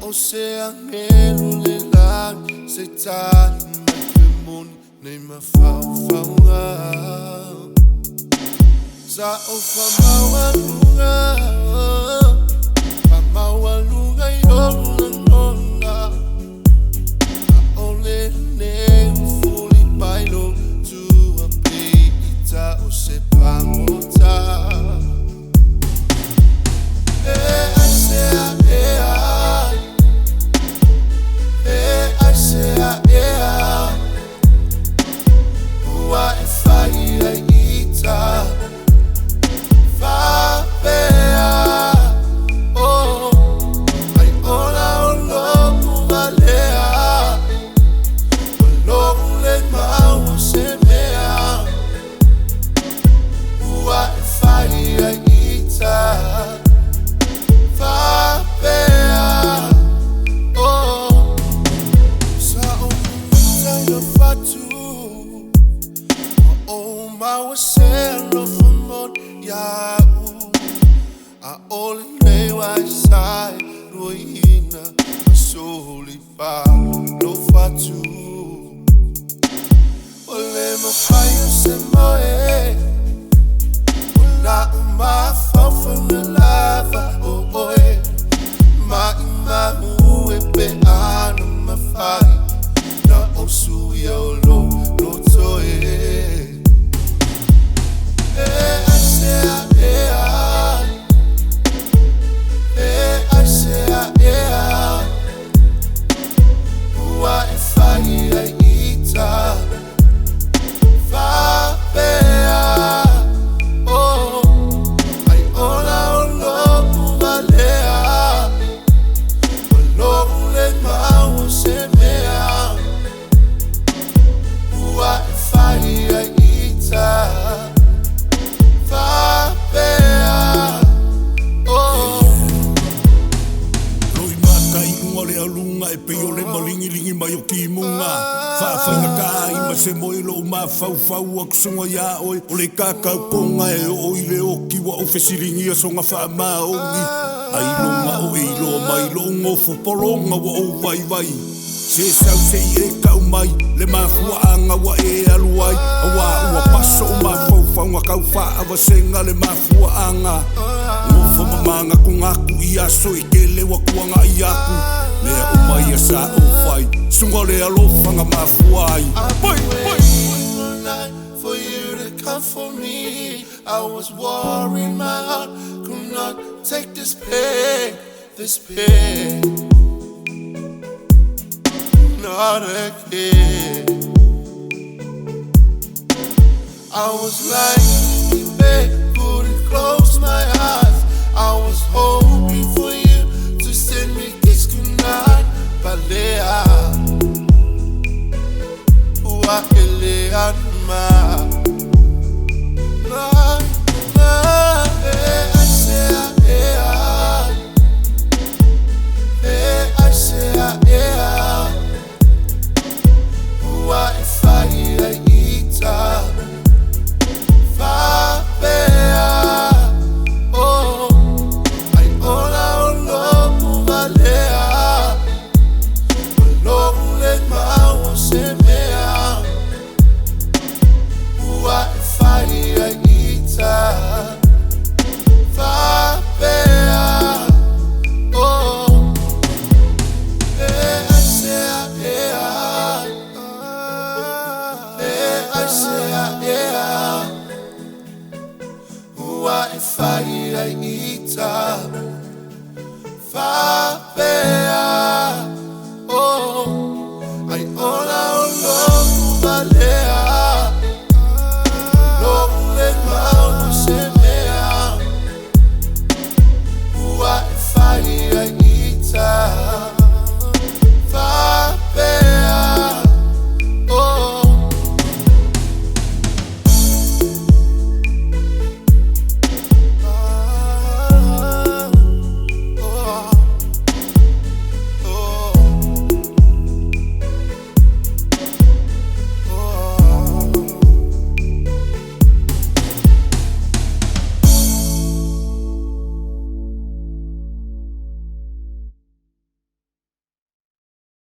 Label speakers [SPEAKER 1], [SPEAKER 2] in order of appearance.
[SPEAKER 1] Oceanero lang sa talim magdemoni na mafau-faunga sa o famawalunga famawalunga yolunga aole ne fully bailo to a pita o se pangota Mawaselo famot yau a ole lewa sai ruina soli pa lo fatu ole mo faio se moe una uma fa na lava o oe ma mu e pe ano ma fai na osu yo lo toe. E pe o le malingi mai o ki munga whawhainga ka i ma se moilo ma whau a kusunga ia oi o le kakau konga e o i le oki wa o whesiringi a songa wha ma ongi ai longa o e loa mai longa o whupolonga wa o vai se sau se i e kau mai le ma fuaanga wa e aluai a wa ua paso o ma whauwhaunga kau wha awa senga le ma fuaanga ngofo mamanga kungaku i aso i ke le wa kuanga i aku lea o mai a sa o whai sunga le alofanga mafuai
[SPEAKER 2] for you to come for me. I was worried my heart could not take this pain not again. I was like